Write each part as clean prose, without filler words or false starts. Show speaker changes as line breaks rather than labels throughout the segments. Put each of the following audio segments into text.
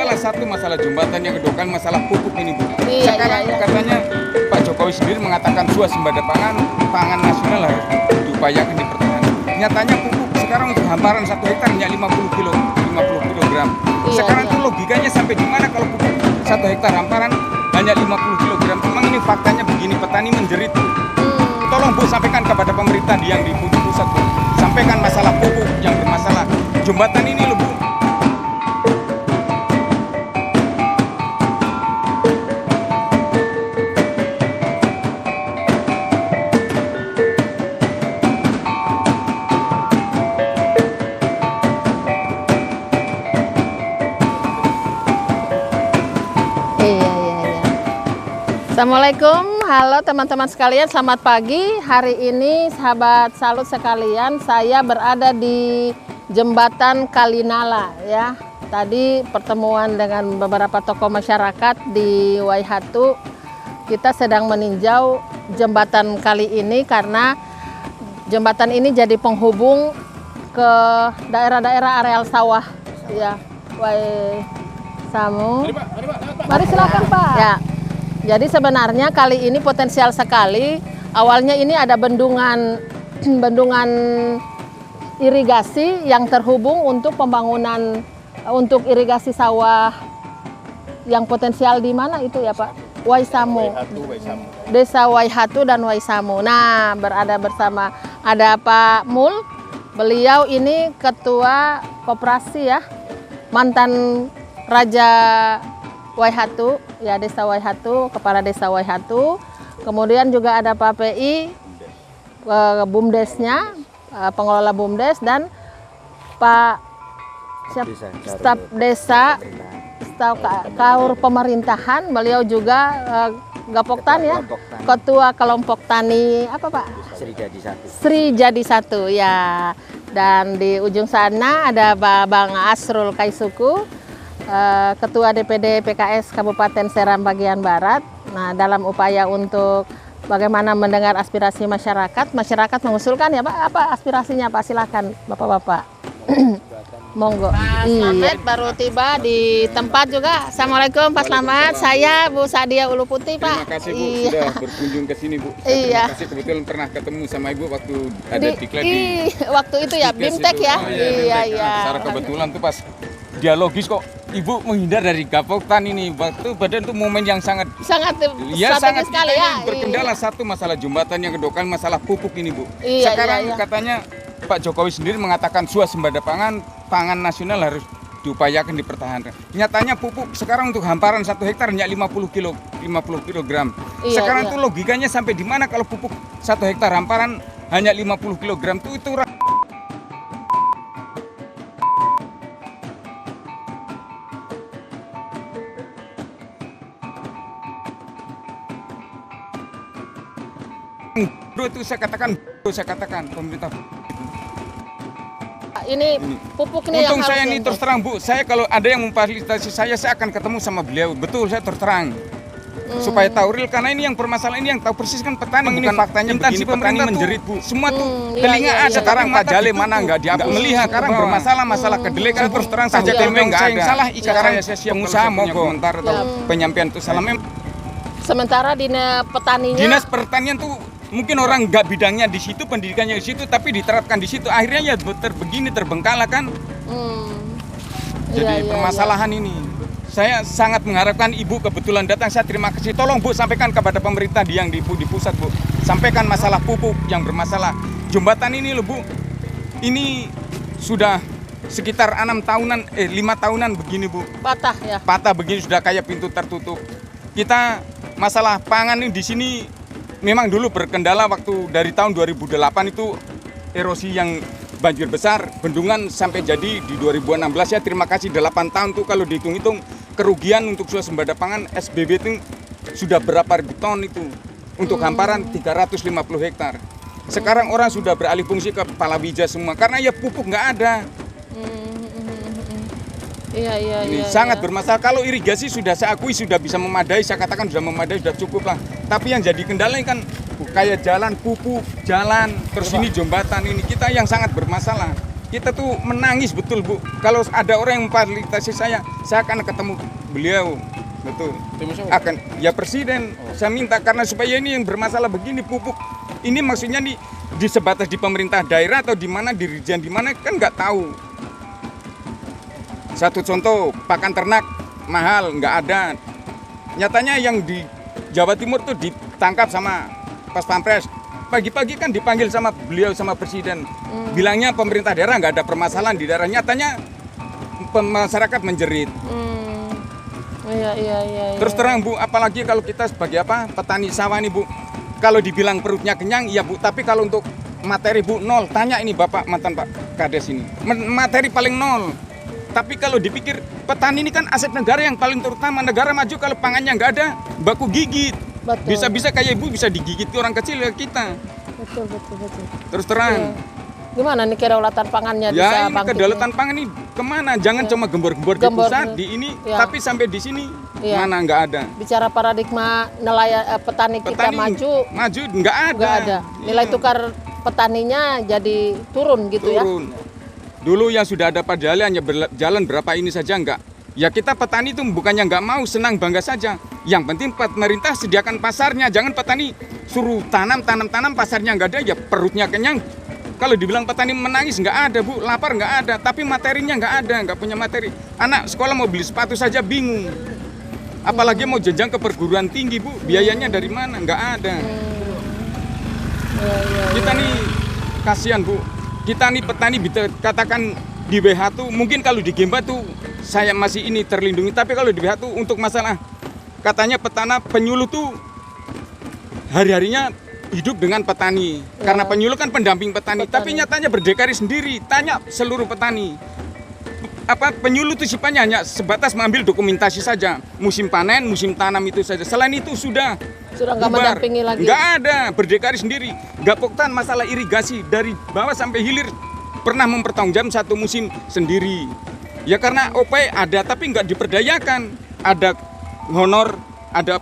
terkendala satu masalah jembatan, yang kedua kan masalah pupuk ini Bu.
Iya,
Sekarang
iya.
katanya Pak Jokowi sendiri mengatakan swasembada pangan nasional harus diupayakan dipertahankan. Nyatanya pupuk sekarang untuk hamparan 1 hektar hanya 50 kilogram.
Iya,
Sekarang
iya.
itu logikanya sampai di mana kalau pupuk 1 hektar hamparan hanya 50 kilogram. Memang ini faktanya begini, petani menjerit Bu. Tolong Bu sampaikan kepada pemerintah yang di pusat Bu. Sampaikan masalah pupuk yang bermasalah. Jembatan ini loh Bu.
Iya. Assalamualaikum, halo teman-teman sekalian, selamat pagi. Hari ini sahabat Salut sekalian, saya berada di Jembatan Kalinala ya. Tadi pertemuan dengan beberapa tokoh masyarakat di Waihatu. Kita sedang meninjau jembatan kali ini karena jembatan ini jadi penghubung ke daerah-daerah areal sawah ya. Waisamu. Mari silakan Pak. Ya. Jadi sebenarnya kali ini potensial sekali. Awalnya ini ada bendungan bendungan irigasi yang terhubung untuk pembangunan untuk irigasi sawah yang potensial di mana itu ya Pak? Waisamu. Desa Waihatu dan Waisamu. Nah, berada bersama ada Pak Mul. Beliau ini ketua koperasi ya. Mantan Raja Waihatu, ya Desa Waihatu, Kepala Desa Waihatu. Kemudian juga ada Pak PI, BUMDesnya, pengelola BUMDes, dan Pak staf desa, staf kaur pemerintahan. Beliau juga Gapoktan ya, Ketua Kelompok Tani apa Pak? Sri Jadi Satu ya. Dan di ujung sana ada Bang Asrul Kaisuku, Ketua DPD PKS Kabupaten Seram bagian Barat. Nah, dalam upaya untuk bagaimana mendengar aspirasi masyarakat, masyarakat mengusulkan ya Pak, apa aspirasinya Pak? Silakan Bapak-bapak. Monggo. Slamet baru tiba di tempat juga. Assalamualaikum Pak Slamet, saya Bu Sadia Ulu Putih Pak.
Terima kasih Bu sudah berkunjung ke sini Bu.
Iya.
Terima kasih, kebetulan pernah ketemu sama Ibu waktu ada diklat di
waktu itu ya BIMTEK ya. Iya.
Secara kebetulan tuh pas dialogis kok Ibu menghindar dari Gapoktan ini. Waktu badan itu momen yang sangat
strategis sekali ya.
Berkendala satu masalah jembatan, yang kedua kan masalah pupuk ini Bu.
Iya,
Sekarang
iya.
katanya Pak Jokowi sendiri mengatakan swasembada pangan nasional harus diupayakan dipertahankan. Nyatanya pupuk sekarang untuk hamparan 1 hektar hanya 50 kilogram.
Iya,
Sekarang
iya.
itu logikanya sampai di mana kalau pupuk 1 hektar hamparan hanya 50 kilogram itu itu saya katakan pemerintah.
Ini pupuk ini yang
Untung
harus
saya ini
diuntung.
terus terang Bu, saya kalau ada yang memfasilitasi saya akan ketemu sama beliau. Betul, saya terus terang. Supaya tahu real, karena ini yang permasalahan ini yang tahu persis kan petani. Bukan faktanya begini, petani menjerit Bu. Semua tuh telinga
iya.
sekarang Pak Jale mana nggak diambil. Melihat sekarang bermasalah masalah kedelai kan terus terang saja tempe nggak ada. Yang salah sekarang saya siap pengusaha mau komentar atau penyampaian itu salah.
Sementara petaninya
Dinas pertanian tuh mungkin orang nggak bidangnya di situ, pendidikannya di situ, tapi diterapkan di situ. Akhirnya ya begini terbengkalai kan. Jadi permasalahan ini. Saya sangat mengharapkan Ibu kebetulan datang. Saya terima kasih. Tolong Bu sampaikan kepada pemerintah yang di pusat Bu. Sampaikan masalah pupuk yang bermasalah. Jembatan ini loh Bu. Ini sudah sekitar 5 tahunan begini Bu.
patah ya.
Patah begini, sudah kayak pintu tertutup. Kita masalah pangan ini di sini memang dulu berkendala waktu dari tahun 2008 itu erosi yang banjir besar, bendungan sampai jadi di 2016 ya. Terima kasih 8 tahun tuh kalau dihitung-hitung kerugian untuk swasembada pangan SBB itu sudah berapa ribu ton itu untuk hamparan 350 hektar. Sekarang orang sudah beralih fungsi ke palawija semua karena ya pupuk nggak ada. Ini sangat bermasalah. Kalau irigasi sudah saya akui sudah bisa memadai, saya katakan sudah memadai, sudah cukup lah. Tapi yang jadi kendala kan kayak jalan, pupuk, jalan, terus ini jembatan ini kita yang sangat bermasalah. kita tuh menangis betul Bu. Kalau ada orang yang memfasilitasi saya akan ketemu beliau. Betul. Akan ya presiden. Saya minta karena supaya ini yang bermasalah begini pupuk. Ini maksudnya nih di sebatas di pemerintah daerah atau di mana dirijen di mana kan nggak tahu. Satu contoh pakan ternak mahal nggak ada. Nyatanya yang di Jawa Timur tuh ditangkap sama Pas Pampres. Pagi-pagi kan dipanggil sama beliau sama presiden. Bilangnya pemerintah daerah nggak ada permasalahan di daerah. Nyatanya masyarakat menjerit.
Iya.
Terus terang Bu, apalagi kalau kita sebagai petani sawah nih Bu. Kalau dibilang perutnya kenyang, iya Bu. Tapi kalau untuk materi Bu nol. Tanya ini Bapak mantan Pak Kades ini. Materi paling nol. Tapi kalau dipikir petani ini kan aset negara yang paling terutama. Negara maju kalau pangannya nggak ada, baku gigit. Bisa-bisa kayak Ibu bisa digigit orang kecil ya kita.
Betul.
Terus terang.
Gimana nih kedaulatan pangannya bisa
Ya ini
bangkit?
kedaulatan pangan ini kemana? Jangan cuma gembor-gembor di pusat di ini, tapi sampai di sini mana nggak ada.
Bicara paradigma nelayan petani kita maju
nggak ada.
Nilai tukar petaninya jadi turun gitu ya.
Dulu yang sudah ada padahal hanya berjalan berapa ini saja enggak. Ya kita petani itu bukannya nggak mau, senang bangga saja. Yang penting pemerintah sediakan pasarnya. Jangan petani suruh tanam, pasarnya nggak ada, ya perutnya kenyang. Kalau dibilang petani menangis nggak ada Bu, lapar nggak ada. Tapi materinya nggak ada, nggak punya materi. Anak sekolah mau beli sepatu saja bingung. Apalagi mau jenjang ke perguruan tinggi Bu, biayanya dari mana? Nggak ada. Kita nih kasihan Bu. Kita nih petani katakan di BH tuh mungkin kalau di Gemba tuh saya masih ini terlindungi, tapi kalau di BH tuh untuk masalah katanya penyuluh tuh hari-harinya hidup dengan petani. Karena penyuluh kan pendamping petani, tapi nyatanya berdikari sendiri. Tanya seluruh petani. Penyuluh itu sifatnya hanya sebatas mengambil dokumentasi saja. Musim panen, musim tanam itu saja. Selain itu sudah
nggak mendampingi lagi.
Nggak ada, berdikari sendiri. Gapoktan masalah irigasi dari bawah sampai hilir pernah mempertanggungjawabkan satu musim sendiri. Ya karena OP ada tapi nggak diperdayakan. Ada honor, ada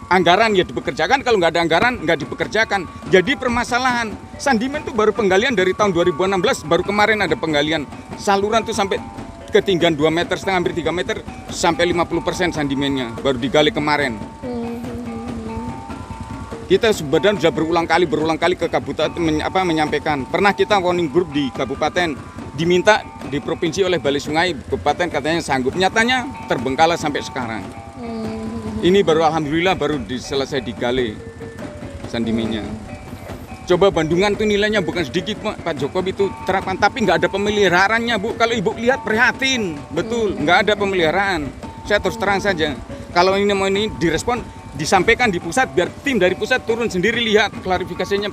anggaran ya dipekerjakan, kalau nggak ada anggaran nggak dipekerjakan. Jadi permasalahan sandimen itu baru penggalian dari tahun 2016, baru kemarin ada penggalian saluran tuh sampai ketinggian 2,5 meter hampir 3 meter sampai 50% sandimennya baru digali kemarin. Kita sebenarnya sudah berulang kali ke kabupaten menyampaikan. Pernah kita warning group di kabupaten diminta di provinsi oleh Balai Sungai kabupaten katanya sanggup. Nyatanya terbengkalai sampai sekarang. Ini baru alhamdulillah baru selesai digali sandimennya. Coba Bandungan tuh nilainya bukan sedikit Pak Jokowi itu terapkan, tapi nggak ada pemeliharaannya Bu. Kalau Ibu lihat prihatin, betul nggak ada pemeliharaan. Saya terus terang saja. Kalau ini mau ini direspon, disampaikan di pusat biar tim dari pusat turun sendiri lihat klarifikasinya.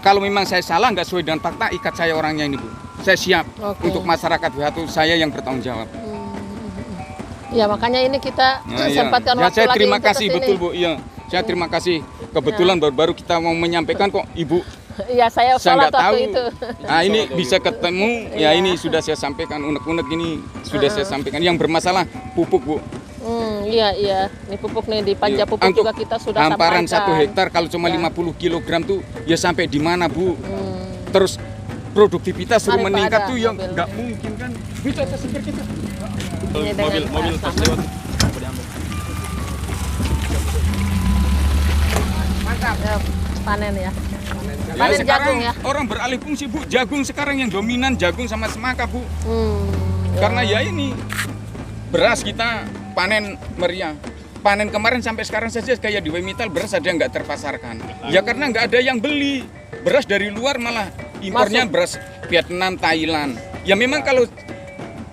Kalau memang saya salah nggak sesuai dengan fakta, ikat saya orangnya ini Bu. Saya siap untuk masyarakat Wihatu, saya yang bertanggung jawab.
Ya makanya ini kita sempatkan waktu
saya
lagi
terima
untuk
kasih
kesini.
betul Bu. Iya, saya terima kasih. Kebetulan baru-baru kita mau menyampaikan kok Ibu.
Iya saya
nggak tahu.
itu.
Nah ini bisa ketemu. Ya ini sudah saya sampaikan unek-unek ini sudah saya sampaikan. Yang bermasalah pupuk Bu.
Iya. Ini pupuk nih di Panja Pupuk
Untuk
juga kita sudah
hamparan
sampaikan.
1 hektar kalau cuma 50 kg tuh ya sampai di mana Bu? Terus produktivitas suruh
Mari, Pak,
meningkat
ada
tuh yang
mobil.
nggak mungkin kan? Bisa sesingkir kita.
Ini dengan
mobil
Pak
pas
Sama.
lewat.
Mantap. Ya, panen ya.
Ya,
Panen
sekarang
jagung ya.
orang beralih fungsi Bu. Jagung sekarang yang dominan jagung sama semangka Bu.
Ya.
Karena ya ini beras kita panen meriah. Panen kemarin sampai sekarang saja kayak di Wemital beras ada yang nggak terpasarkan. Ya karena nggak ada yang beli. Beras dari luar malah impornya beras Vietnam, Thailand. Ya memang kalau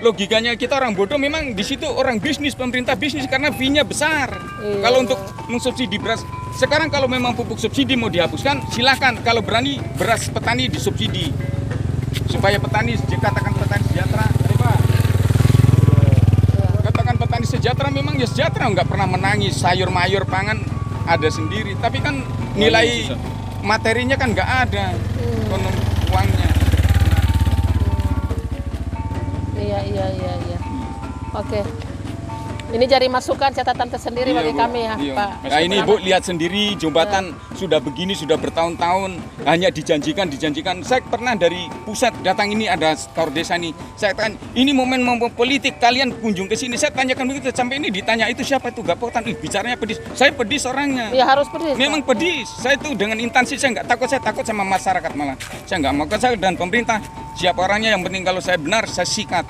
logikanya kita orang bodoh, memang di situ orang bisnis, pemerintah bisnis karena fee-nya besar. Kalau untuk mensubsidi beras, sekarang kalau memang pupuk subsidi mau dihapuskan, silakan. Kalau berani beras petani disubsidi supaya petani katakan petani sejahtera. Katakan petani sejahtera memang ya sejahtera, nggak pernah menangis. Sayur mayur pangan ada sendiri, tapi kan nilai materinya kan nggak ada, ekonomi uangnya.
Iya. Oke. Ini jadi masukan catatan tersendiri
Iya,
bagi
Bu.
kami ya,
Iya.
Pak.
Nah ini Bu lihat sendiri jembatan sudah begini sudah bertahun-tahun hanya dijanjikan. Saya pernah dari pusat datang ini ada Tower Desa nih. Saya tanya ini momen politik kalian kunjung ke sini. Saya tanyakan begitu sampai ini ditanya itu siapa itu Gapoktan. Bicaranya pedis. Saya pedis orangnya.
Ya harus pedis.
Memang
Pak.
pedis. Saya itu dengan intansi saya nggak takut. Saya takut sama masyarakat malah. Saya nggak mau kesal dan pemerintah. Siapa orangnya yang penting kalau saya benar saya sikat.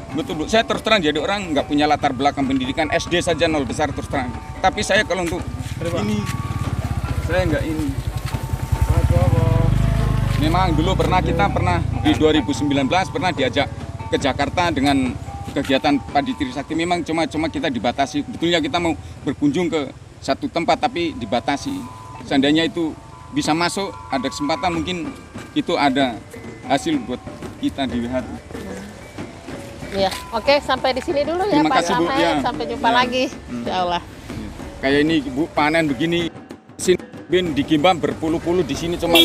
Betul, Bu. Saya terus terang jadi orang nggak punya latar belakang pendidikan SD saja nol besar terus terang. Tapi saya kalau untuk ini saya nggak ini. Memang dulu kita pernah di 2019 pernah diajak ke Jakarta dengan kegiatan Padi Trisakti. Memang cuma kita dibatasi. Betulnya kita mau berkunjung ke satu tempat tapi dibatasi. Seandainya itu bisa masuk, ada kesempatan mungkin itu ada hasil buat kita di WHT.
Ya, oke sampai di sini dulu ya
Terima
Pak
kasih, Bu.
Slamet.
Ya.
Sampai jumpa
Ya.
lagi. Insya Allah.
Kayak ini Bu panen begini. Sini bin di Gimbam berpuluh-puluh di sini cuma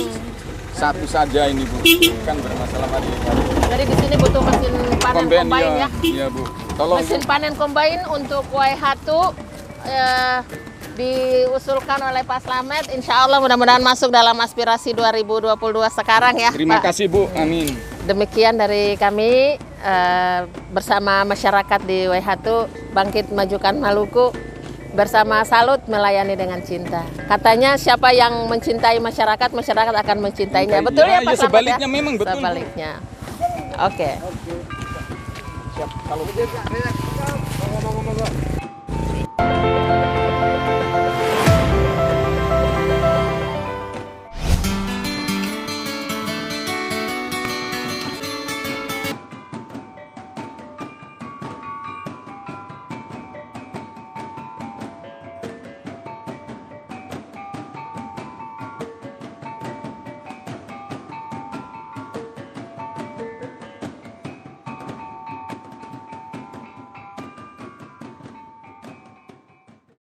satu saja ini Bu. Kan bermasalah hari ini.
Jadi di sini butuh mesin panen
Kombain
combine ya.
Iya Bu. Tolong
Mesin panen combine untuk WH1 diusulkan oleh Pak Slamet. Insya Allah mudah-mudahan masuk dalam aspirasi 2022 sekarang ya.
Terima
Pak.
kasih Bu. Amin.
Demikian dari kami bersama masyarakat di WH1 Bangkit Majukan Maluku bersama Salut melayani dengan cinta. Katanya siapa yang mencintai masyarakat, masyarakat akan mencintainya. Betul ya,
Ya,
Pak
ya,
Slamet
sebaliknya
ya?
memang betul, Bu.
Sebaliknya. Oke.
Siap. Kalau